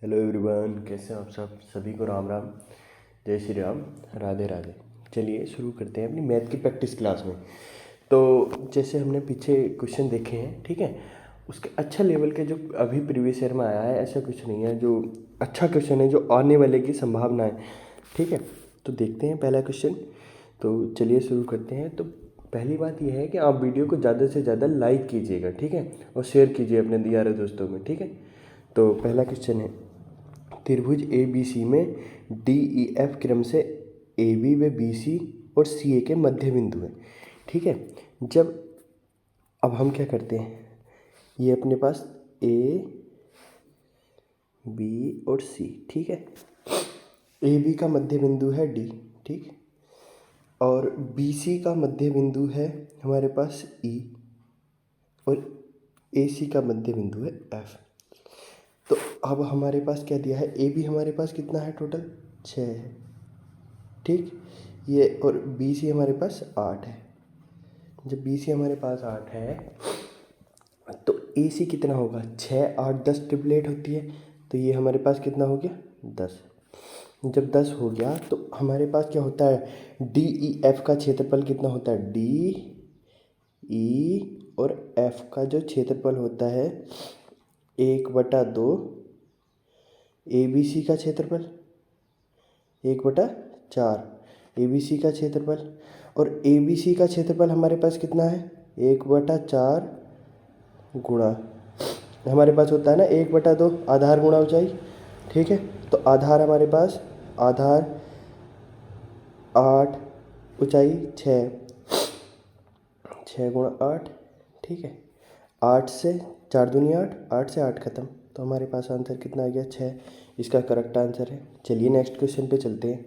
Hello everyone, कैसे हैं आप सब? सभी को राम राम, जय श्री राम, राधे राधे। चलिए शुरू करते हैं अपनी मैथ की प्रैक्टिस क्लास में। तो जैसे हमने पीछे क्वेश्चन देखे हैं, ठीक है, उसके अच्छा लेवल के जो अभी प्रीवियस ईयर में आया है ऐसा कुछ नहीं है, जो अच्छा क्वेश्चन है, जो आने वाले की संभावना है, ठीक है। तो देखते हैं पहला क्वेश्चन। तो चलिए शुरू करते हैं। तो पहली बात यह है कि आप वीडियो को ज़्यादा से ज़्यादा लाइक कीजिएगा, ठीक है, और शेयर कीजिए अपने यारों दोस्तों में, ठीक है। तो पहला क्वेश्चन है, त्रिभुज ए बी सी में डी ई एफ क्रम से ए बी व बी सी और सी ए के मध्य बिंदु है, ठीक है। जब अब हम क्या करते हैं, ये अपने पास ए बी और सी, ठीक है। ए बी का मध्य बिंदु है डी, ठीक, और बी सी का मध्य बिंदु है हमारे पास ई, और ए सी का मध्य बिंदु है एफ। तो अब हमारे पास क्या दिया है, ए बी हमारे पास कितना है, टोटल 6 है, ठीक, ये, और बी सी हमारे पास 8 है। जब बी सी हमारे पास 8 है तो ए सी कितना होगा, 6 8 10 ट्रिपलेट होती है, तो ये हमारे पास कितना हो गया, 10। जब 10 हो गया तो हमारे पास क्या होता है, डी ई एफ का क्षेत्रफल कितना होता है, डी ई और एफ का जो क्षेत्रफल होता है 1/2 ए बी सी का क्षेत्रफल, 1/4 ए बी सी का क्षेत्रफल, और ए बी सी का क्षेत्रफल हमारे पास कितना है, 1/4 गुणा, हमारे पास होता है ना 1/2 आधार गुणा ऊंचाई, ठीक है। तो आधार हमारे पास, आधार 8, ऊंचाई 6, 6 गुणा 8, ठीक है। 8 से 4 दूनी 8, 8 से 8 खत्म, तो हमारे पास आंसर कितना आ गया, 6। इसका करेक्ट आंसर है। चलिए नेक्स्ट क्वेश्चन पे चलते हैं।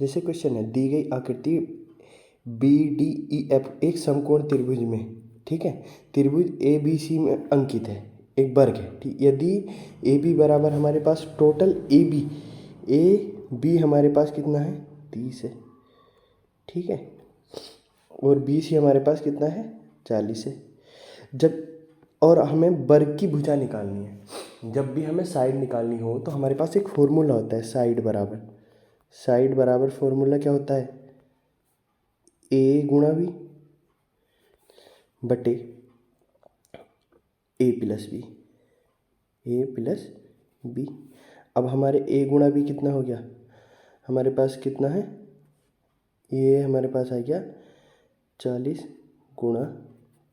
जैसे क्वेश्चन है, दी गई आकृति बी डी ई एफ एक समकोण त्रिभुज में, ठीक है, त्रिभुज ए बी सी में अंकित है, एक वर्ग है, ठीक। यदि ए बी बराबर हमारे पास टोटल ए बी हमारे पास कितना है, 30 है, ठीक है, और बी सी हमारे पास कितना है, 40 है। जब और हमें वर्ग की भुजा निकालनी है, जब भी हमें साइड निकालनी हो तो हमारे पास एक फॉर्मूला होता है, साइड बराबर फॉर्मूला क्या होता है, ए गुणा बी बटे ए प्लस बी। अब हमारे ए गुणा बी कितना हो गया, हमारे पास कितना है, ये हमारे पास आ गया 40 गुणा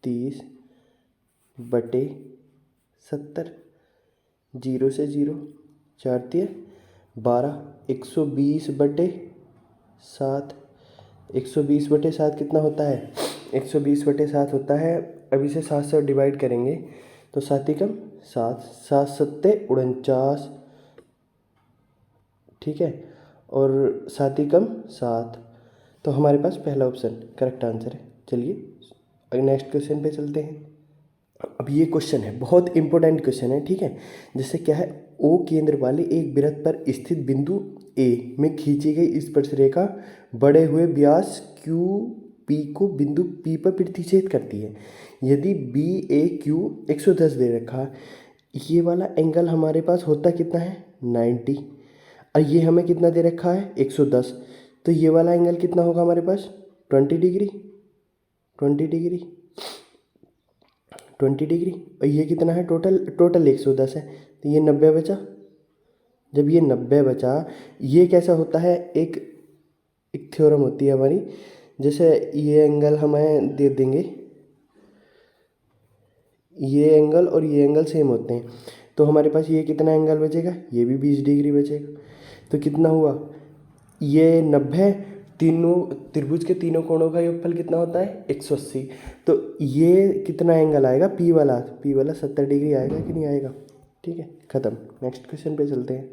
30 बटे 70, 0 से 0, 4 तिया 12, 120 बटे 7, 120 बटे 7 कितना होता है, 120 बटे 7 होता है, अब इसे 7 से डिवाइड करेंगे तो 7 ही कम 7, 7 सत्ते 49, ठीक है, और 7 ही कम 7, तो हमारे पास पहला ऑप्शन करेक्ट आंसर है। चलिए नेक्स्ट क्वेश्चन पे चलते हैं। अब ये क्वेश्चन है, बहुत इंपॉर्टेंट क्वेश्चन है, ठीक है। जैसे क्या है, ओ केंद्र वाले एक वृत्त पर स्थित बिंदु ए में खींची गई स्पर्शरेखा बढ़े हुए व्यास क्यू पी को बिंदु पी पर प्रतिच्छेद करती है। यदि बी ए क्यू 110 दे रखा है, ये वाला एंगल हमारे पास होता कितना है, 90, और ये हमें कितना दे रखा है, 110, तो ये वाला एंगल कितना होगा हमारे पास, 20 डिग्री, 20 डिग्री, 20 डिग्री, और ये कितना है, टोटल 110 है, तो ये 90 बचा। जब ये 90 बचा, ये कैसा होता है, एक थ्योरम होती है हमारी, जैसे ये एंगल हमें दे देंगे, ये एंगल और ये एंगल सेम होते हैं, तो हमारे पास ये कितना एंगल बचेगा, ये भी 20 डिग्री बचेगा। तो कितना हुआ, ये 90, तीनों त्रिभुज के तीनों कोणों का योगफल कितना होता है, 180, तो ये कितना एंगल आएगा, पी वाला 70 डिग्री आएगा कि नहीं आएगा, ठीक है, ख़त्म। नेक्स्ट क्वेश्चन पे चलते हैं।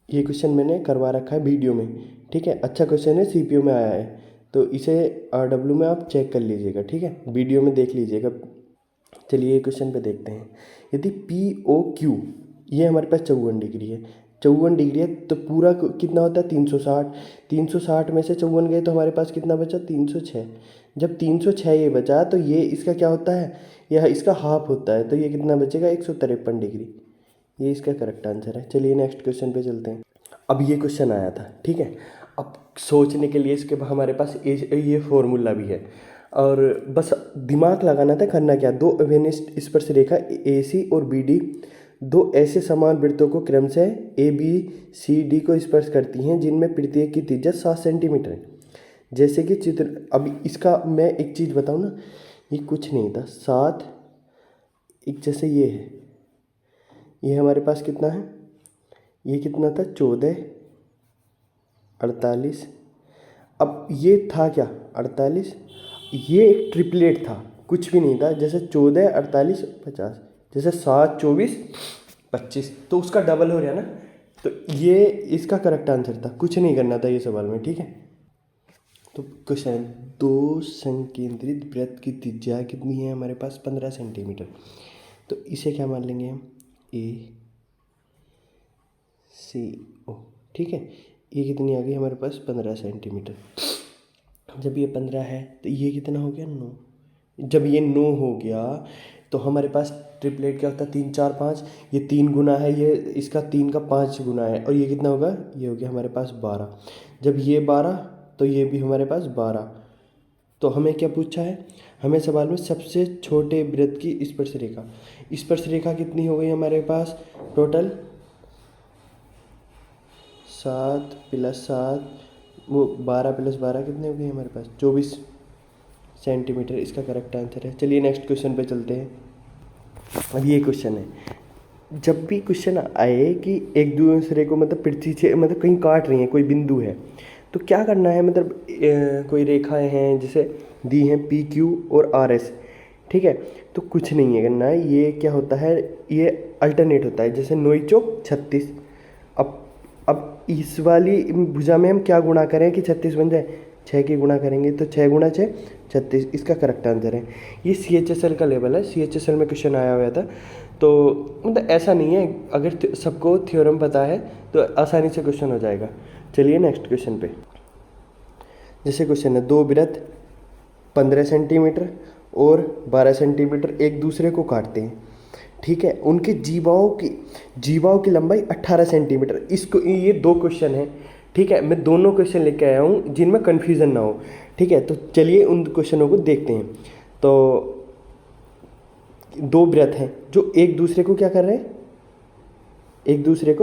ये क्वेश्चन मैंने करवा रखा है वीडियो में, ठीक है, अच्छा क्वेश्चन है, सीपीयू में आया है, तो इसे आरडब्ल्यू में आप चेक कर लीजिएगा, ठीक है, वीडियो में देख लीजिएगा। चलिए क्वेश्चन पे देखते हैं। यदि पी ओ क्यू, ये हमारे पास 54 डिग्री है, 54 डिग्री है, तो पूरा कितना होता है, 360, 360 में से 54 गए तो हमारे पास कितना बचा, 306। जब 306 ये बचा तो ये इसका क्या होता है, यह इसका हाफ होता है, तो ये कितना बचेगा, 153 डिग्री, ये इसका करेक्ट आंसर है। चलिए नेक्स्ट क्वेश्चन पे चलते हैं। अब ये क्वेश्चन आया था, ठीक है। अब सोचने के लिए इसके हमारे पास ये फॉर्मूला भी है और बस दिमाग लगाना था। करना क्या, दो अभिनिष्ट स्पर्श रेखा AC और BD दो ऐसे समान वृत्तों को क्रमशः ABCD को स्पर्श करती हैं जिनमें प्रत्येक की त्रिज्या 7 सेंटीमीटर है। जैसे कि चित्र, अब इसका मैं एक चीज़ बताऊँ ना, ये कुछ नहीं था। 7 एक जैसे ये है, ये हमारे पास कितना है, ये कितना था 14 48। अब ये था क्या 48, ये एक ट्रिपलेट था, कुछ भी नहीं था। जैसे 14 48 50, जैसे 7 24 25, तो उसका डबल हो रहा ना। तो ये इसका करेक्ट आंसर था, कुछ नहीं करना था ये सवाल में, ठीक है। तो क्वेश्चन, दो संकेंद्रित वृत्त की त्रिज्या कितनी है हमारे पास 15 सेंटीमीटर। तो इसे क्या मान लेंगे हम, ACO, ठीक है। ये कितनी आ गई हमारे पास 15 सेंटीमीटर। जब ये 15 है तो ये कितना हो गया 9। जब ये 9 हो गया तो हमारे पास ट्रिपलेट क्या होता है 3 4 5, ये 3 गुना है, ये इसका 3 का 5 गुना है, और ये कितना होगा, ये हो गया हमारे पास 12। जब ये 12 तो ये भी हमारे पास 12। तो हमें क्या पूछा है, हमें सवाल में सबसे छोटे वृत्त की स्पर्श रेखा, स्पर्श रेखा कितनी हो गई हमारे पास टोटल 7 + 7, वो 12 + 12 कितने हो गए हमारे पास 24 सेंटीमीटर, इसका करेक्ट आंसर है। चलिए नेक्स्ट क्वेश्चन पे चलते हैं। अब ये क्वेश्चन है, जब भी क्वेश्चन आए कि एक दूसरे को मतलब पृथ्वी से मतलब कहीं काट रही हैं, कोई बिंदु है, तो क्या करना है, मतलब कोई रेखाएं हैं जैसे दी हैं PQ और RS, ठीक है। तो कुछ नहीं है करना है, ये क्या होता है, ये अल्टरनेट होता है, जैसे 9 चौक 36। अब इस वाली भुजा में हम क्या गुणा करें कि 36 बन जाए, 6 की गुणा करेंगे तो 6 × 6 36, इसका करेक्ट आंसर है। ये CHSL का लेवल है, CHSL में क्वेश्चन आया हुआ था। तो मतलब ऐसा नहीं है, अगर सबको थ्योरम पता है तो आसानी से क्वेश्चन हो जाएगा। चलिए नेक्स्ट क्वेश्चन पे। जैसे क्वेश्चन है, दो वृत्त 15 सेंटीमीटर और 12 सेंटीमीटर एक दूसरे को काटते हैं, ठीक है। उनके जीवाओं की लंबाई 18 सेंटीमीटर। इसको ये दो क्वेश्चन है, ठीक है। मैं दोनों क्वेश्चन लेके आया हूँ जिनमें कन्फ्यूज़न ना हो, ठीक है। तो चलिए उन क्वेश्चनों को देखते हैं। तो दो वृत्त हैं जो एक दूसरे को क्या कर रहे हैं, एक दूसरे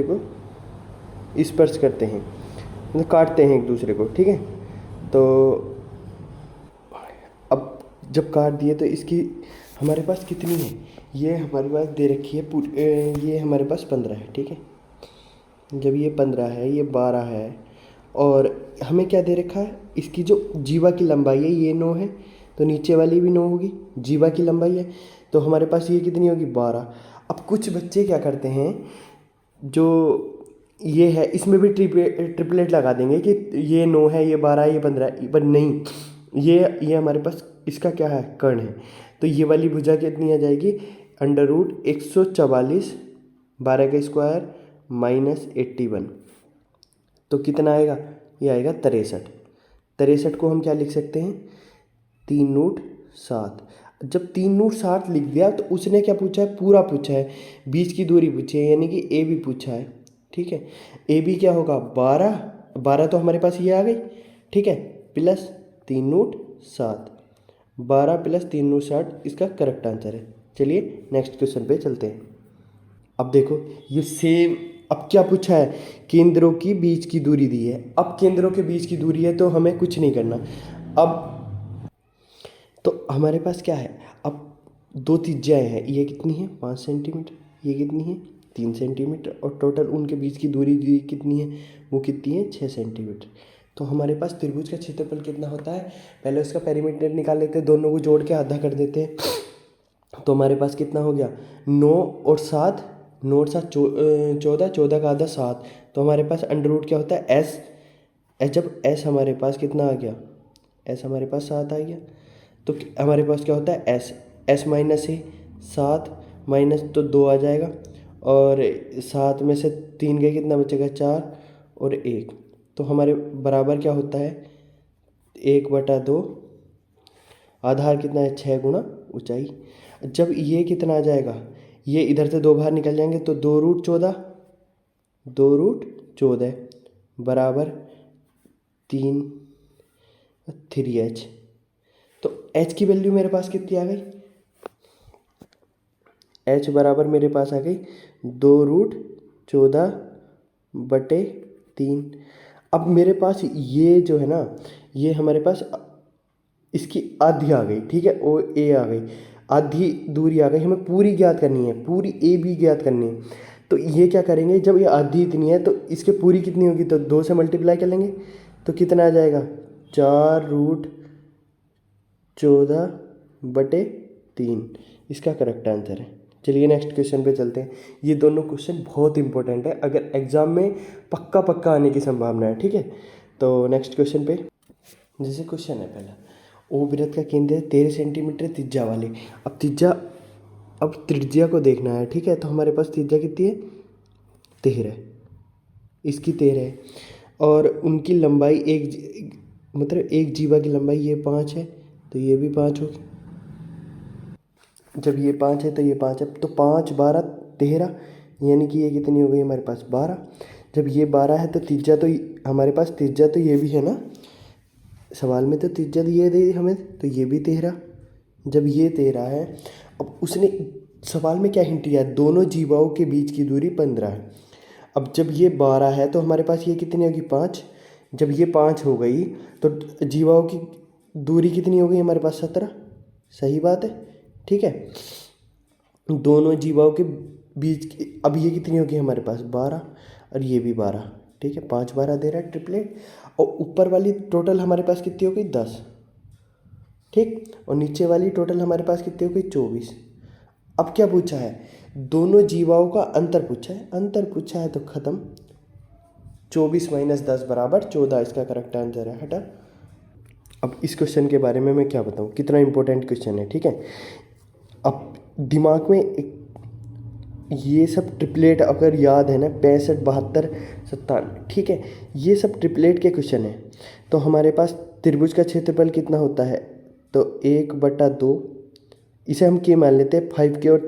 को स्पर्श करते हैं, मतलब काटते हैं एक दूसरे को, ठीक है। तो अब जब काट दिए तो इसकी हमारे पास कितनी है, ये हमारे पास दे रखी है ये हमारे पास 15 है, ठीक है। जब ये 15 है, ये 12 है, और हमें क्या दे रखा है, इसकी जो जीवा की लंबाई है ये 9 है, तो नीचे वाली भी 9 होगी, जीवा की लंबाई है। तो हमारे पास ये कितनी होगी 12। अब कुछ बच्चे क्या करते हैं, जो ये है इसमें भी ट्रिपलेट लगा देंगे कि ये 9 है, ये 12 है, ये 15 है, पर नहीं, ये हमारे पास इसका क्या है कर्ण है। तो ये वाली भुजा कितनी आ जाएगी, √144 12 का स्क्वायर -81। तो कितना आएगा, ये आएगा 63। 63 को हम क्या लिख सकते हैं, 3 √7। जब 3 √7 लिख दिया तो उसने क्या पूछा है, पूरा पूछा है, बीच की दूरी पूछी है, यानी कि AB पूछा है, ठीक है। AB क्या होगा 12 तो हमारे पास ये आ गई, ठीक है, प्लस 3 √7, 12 + 3 √7 इसका करेक्ट आंसर है। चलिए नेक्स्ट क्वेश्चन पे चलते हैं। अब देखो ये सेम, अब क्या पूछा है, केंद्रों की बीच की दूरी दी है। अब केंद्रों के बीच की दूरी है तो हमें कुछ नहीं करना। अब तो हमारे पास क्या है, अब दो त्रिज्याएं हैं, ये कितनी है 5 सेंटीमीटर, ये कितनी है 3 सेंटीमीटर, और टोटल उनके बीच की दूरी दी कितनी है, वो कितनी है 6 सेंटीमीटर। तो हमारे पास त्रिभुज का क्षेत्रफल कितना होता है, पहले उसका पेरीमीटर निकाल लेते हैं, दोनों को जोड़ के आधा कर देते हैं। तो हमारे पास कितना हो गया 9 और 7, 9 और 7 14, 14 का आधा 7। तो हमारे पास अंडर क्या होता है S, जब S हमारे पास कितना आ गया, S हमारे पास 7 आ गया, तो हमारे पास क्या होता है S माइनस है 7 माइनस तो 2 आ जाएगा, और 7 में से 3 गए कितना बचेगा 4 और 1। तो हमारे बराबर क्या होता है 1/2 आधार कितना है 6 गुणा ऊंचाई। जब ये कितना आ जाएगा, ये इधर से 2 बाहर निकल जाएंगे तो 2√14, 2√14 बराबर 3 तो h की वैल्यू मेरे पास कितनी आ गई, h बराबर मेरे पास आ गई 2√14/3। अब मेरे पास ये जो है ना, ये हमारे पास इसकी आधी आ गई, ठीक है, ओ ए आ गई, आधी दूरी आ गई। हमें पूरी ज्ञात करनी है, पूरी ए बी ज्ञात करनी है। तो ये क्या करेंगे, जब ये आधी इतनी है तो इसके पूरी कितनी होगी, तो 2 से मल्टीप्लाई कर लेंगे तो कितना आ जाएगा 4√14/3 इसका करेक्ट आंसर है। चलिए नेक्स्ट क्वेश्चन पे चलते हैं। ये दोनों क्वेश्चन बहुत इंपॉर्टेंट है, अगर एग्जाम में पक्का पक्का आने की संभावना है, ठीक है। तो नेक्स्ट क्वेश्चन पे, जैसे क्वेश्चन है पहला, ओ वृत्त का केंद्र है 13 सेंटीमीटर त्रिज्या वाले। अब त्रिज्या को देखना है, ठीक है। तो हमारे पास त्रिज्या कितनी है 13, इसकी 13 है, और उनकी लंबाई एक जीवा की लंबाई ये 5 है, तो ये भी 5 होगी। जब ये 5 है तो ये 5 है, तो 5 12 13, यानी कि ये कितनी हो गई हमारे पास 12। जब ये 12 है तो त्रिज्या तो हमारे पास त्रिज्या तो ये भी है ना, सवाल में तो त्रिज्या ये दी हमें, तो ये भी 13। जब ये 13 है, अब उसने सवाल में क्या हिंट दिया, दोनों जीवाओं के बीच की दूरी 15 है। अब जब ये 12 है तो हमारे पास ये कितनी होगी 5। जब ये 5 हो गई तो जीवाओं की दूरी कितनी हो गई हमारे पास 17। सही बात है, ठीक है। दोनों जीवाओं के बीच की, अब ये कितनी होगी हमारे पास 12, और ये भी 12, ठीक है। 5 12 दे रहा है ट्रिपलेट, और ऊपर वाली टोटल हमारे पास कितनी हो गई 10, ठीक, और नीचे वाली टोटल हमारे पास कितनी हो गई 24। अब क्या पूछा है, दोनों जीवाओं का अंतर पूछा है, अंतर पूछा है तो खत्म। 24 - 10 बराबर 14 इसका करेक्ट आंसर है। हटा। अब इस क्वेश्चन के बारे में मैं क्या बताऊँ, कितना इंपॉर्टेंट क्वेश्चन है, ठीक है। अब दिमाग में ये सब ट्रिपलेट अगर याद है ना, 65 72 57, ठीक है, ये सब ट्रिपलेट के क्वेश्चन है। तो हमारे पास त्रिभुज का क्षेत्रफल कितना होता है, तो 1/2, इसे हम के मान लेते हैं 5 के और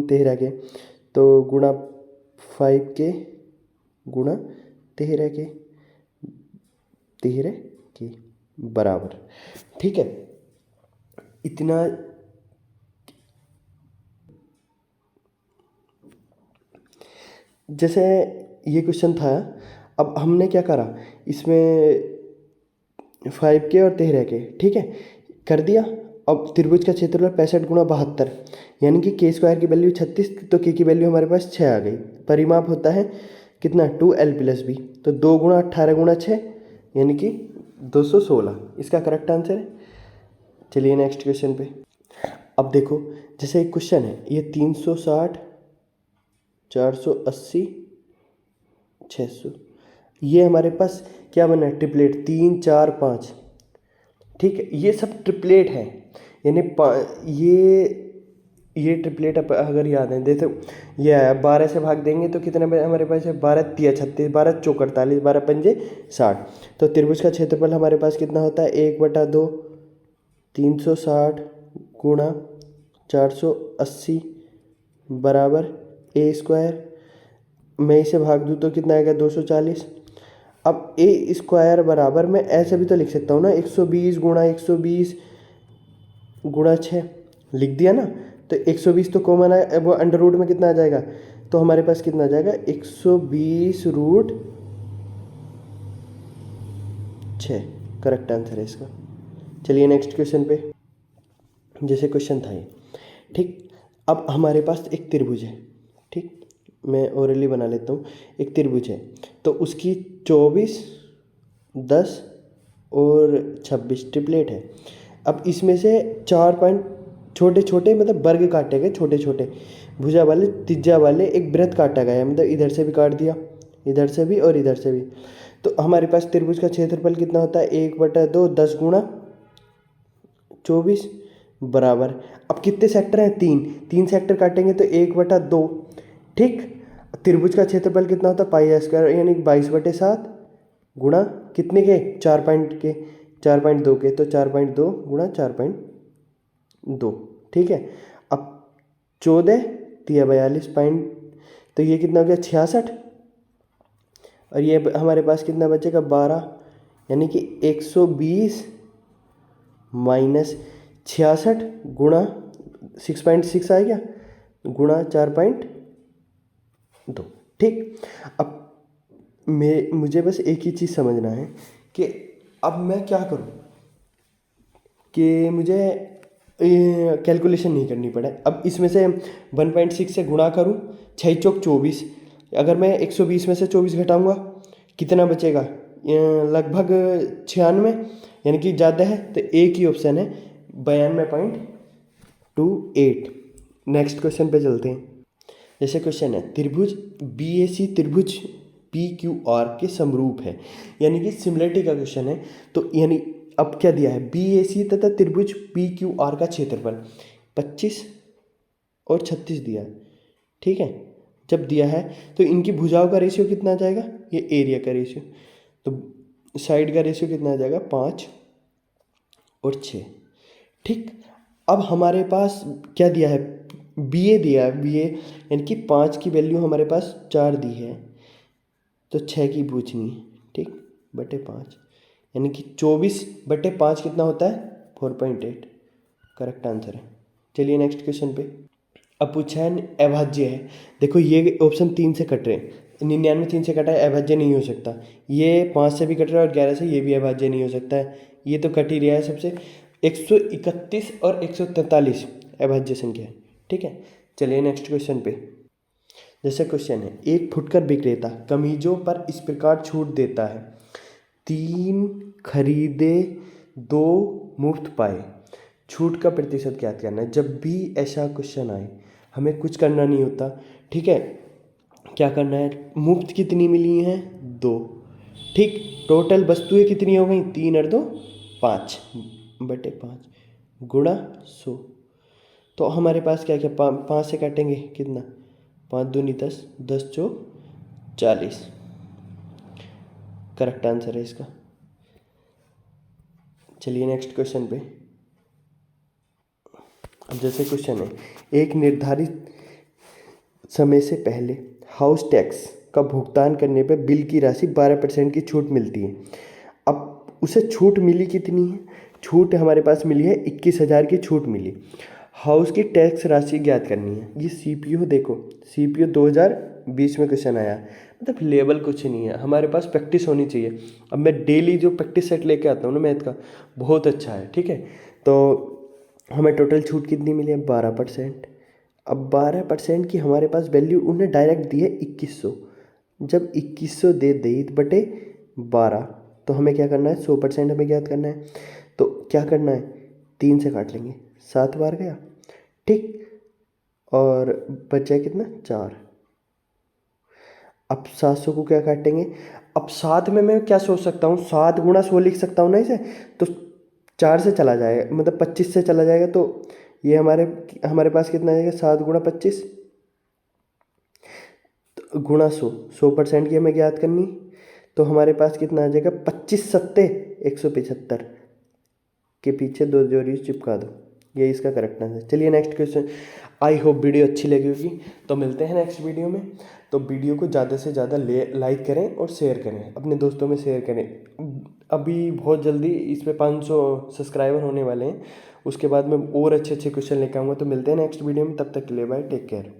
13 के, तो गुणा 5 के गुणा 13 के बराबर, ठीक है। इतना जैसे ये क्वेश्चन था, अब हमने क्या करा, इसमें 5 के और 13 के, ठीक है, कर दिया। अब त्रिभुज का क्षेत्रफल 65 गुणा 72, यानी कि के स्क्वायर की वैल्यू 36, तो के की वैल्यू हमारे पास 6 आ गई। परिमाप होता है कितना 2l+b, तो 2 गुणा 18 गुणा 6, यानी कि 216 इसका करेक्ट आंसर है। चलिए नेक्स्ट क्वेश्चन पे। अब देखो, जैसे एक क्वेश्चन है, ये 360 480 600, ये हमारे पास क्या बना है ट्रिपलेट 3 4 5, ठीक है। ये सब ट्रिपलेट है, यानी ये ट्रिपलेट अगर याद है, जैसे ये आया 12 से भाग देंगे तो कितने हमारे पास है 12 3 36, 12 4 48, 12 5 60। तो त्रिभुज का क्षेत्रफल हमारे पास कितना होता है 1/2 360 गुणा 480 बराबर ए स्क्वायर। मैं इसे भाग दूँ तो कितना आएगा 240। अब ए स्क्वायर बराबर मैं ऐसे भी तो लिख सकता हूँ ना, 120 गुणा 120 गुणा 6 लिख दिया ना। तो 120 तो कॉमन है, वो अंडर रूट में कितना आ जाएगा, तो हमारे पास कितना आ जाएगा 120√6 करेक्ट आंसर है इसका। चलिए नेक्स्ट क्वेश्चन पे। जैसे क्वेश्चन था ये, ठीक। अब हमारे पास एक त्रिभुज है, ठीक, मैं ओरली बना लेता हूँ। एक त्रिभुज है तो उसकी 24 10 और 26 ट्रिपलेट है। अब इसमें से 4 पॉइंट छोटे छोटे मतलब वर्ग काटे गए, छोटे छोटे भुजा वाले त्रिज्या वाले एक वृत्त काटा गया है, मतलब इधर से भी काट दिया, इधर से भी और इधर से भी। तो हमारे पास त्रिभुज का क्षेत्रफल कितना होता है 1/2 10 गुणा 24 बराबर। अब कितने सेक्टर हैं 3 सेक्टर काटेंगे तो 1/2, ठीक। त्रिभुज का क्षेत्रफल कितना होता है पाई स्क्वायर, यानी 22/7 गुणा कितने के 4 पॉइंट के 4.2 के, तो 4.2 गुणा 4.2 2, ठीक है। अब 14 दिया 42 तो ये कितना हो गया 66, और ये हमारे पास कितना बचेगा 12, यानी कि 120 माइनस 66 गुणा 6.6 आ गया, गुणा 4.2, ठीक। अब मुझे बस एक ही चीज़ समझना है कि अब मैं क्या करूं कि मुझे कैलकुलेशन नहीं करनी पड़े। अब इसमें से 1.6 से गुणा करूं, 6 चौक 24, अगर मैं 120 में से 24 घटाऊंगा कितना बचेगा, लगभग 96, यानी कि ज़्यादा है, तो एक ही ऑप्शन है 92.28। नेक्स्ट क्वेश्चन पे चलते हैं। जैसे क्वेश्चन है त्रिभुज BAC त्रिभुज PQR के समरूप है, यानी कि सिमिलरिटी का क्वेश्चन है। तो यानी अब क्या दिया है, BAC तथा त्रिभुज PQR का क्षेत्रफल 25 और 36 दिया है, ठीक है। जब दिया है तो इनकी भुजाओं का रेशियो कितना आ जाएगा, ये एरिया का रेशियो, तो साइड का रेशियो कितना आ जाएगा 5 और 6, ठीक। अब हमारे पास क्या दिया है, BA दिया है, BA यानी कि 5 की वैल्यू हमारे पास 4 दी है, तो 6 की पूछनी है, ठीक, बटे 5, यानी कि 24/5 कितना होता है 4.8, करेक्ट आंसर है। चलिए नेक्स्ट क्वेश्चन पे। अब पूछा है अभाज्य है, देखो ये ऑप्शन 3 से कट रहे हैं, 99 3 से कटा है, अभाज्य नहीं हो सकता। ये 5 से भी कट रहा है और 11 से, ये भी अभाज्य नहीं हो सकता है, ये तो कट ही रहा है सबसे। 131 और 143 अभाज्य संख्या है, ठीक है। चलिए नेक्स्ट क्वेश्चन पे। जैसे क्वेश्चन है एक फुटकर विक्रेता कमीजों पर इस प्रकार छूट देता है, 3 खरीदे 2 मुफ्त पाए, छूट का प्रतिशत ज्ञात करना है। जब भी ऐसा क्वेश्चन आए हमें कुछ करना नहीं होता, ठीक है। क्या करना है, मुफ्त कितनी मिली हैं 2, ठीक, टोटल वस्तुएं कितनी हो गई 3 और 2 5/5 गुणा 100। तो हमारे पास क्या क्या 5 से काटेंगे कितना, 5 दूनी 10, 10 चौक 40, करेक्ट आंसर है इसका। चलिए नेक्स्ट क्वेश्चन पे। अब जैसे क्वेश्चन है एक निर्धारित समय से पहले हाउस टैक्स का भुगतान करने पर बिल की राशि 12% की छूट मिलती है। अब उसे छूट मिली कितनी है, छूट हमारे पास मिली है 21,000 की छूट मिली। हाउस की टैक्स राशि ज्ञात करनी है। ये CPU देखो, CPU 2020 में क्वेश्चन आया, मतलब लेवल कुछ नहीं है, हमारे पास प्रैक्टिस होनी चाहिए। अब मैं डेली जो प्रैक्टिस सेट लेके आता हूँ ना मैथ का, बहुत अच्छा है, ठीक है। तो हमें टोटल छूट कितनी मिली है 12%। अब 12% की हमारे पास वैल्यू उन्हें डायरेक्ट दी है 2100, जब 2100 दे दी बटे 12, तो हमें क्या करना है 100% हमें ज्ञात करना है। तो क्या करना है 3 से काट लेंगे, 7 बार गया, ठीक, और बच जाए कितना 4। अब 700 को क्या काटेंगे, अब 7 में मैं क्या सोच सकता हूँ, 7 गुणा 100 लिख सकता हूँ ना इसे, तो 4 से चला जाएगा, मतलब 25 से चला जाएगा, तो ये हमारे पास कितना आ जाएगा 7 गुणा 25 गुणा 100% की हमें ज्ञात करनी, तो हमारे पास कितना आ जाएगा 25 सत्ते 175 के पीछे 2 जोड़ी चिपका दो, ये इसका करेक्ट आंसर। चलिए next question. I hope video अच्छी लगी होगी, तो मिलते हैं नेक्स्ट वीडियो में। तो वीडियो को ज़्यादा से ज़्यादा लाइक करें और शेयर करें, अपने दोस्तों में शेयर करें। अभी बहुत जल्दी इस पर 500 सब्सक्राइबर होने वाले हैं, उसके बाद मैं और अच्छे अच्छे क्वेश्चन लेकर आऊँगा। तो मिलते हैं नेक्स्ट वीडियो में, तब तक के लिए बाय, टेक केयर।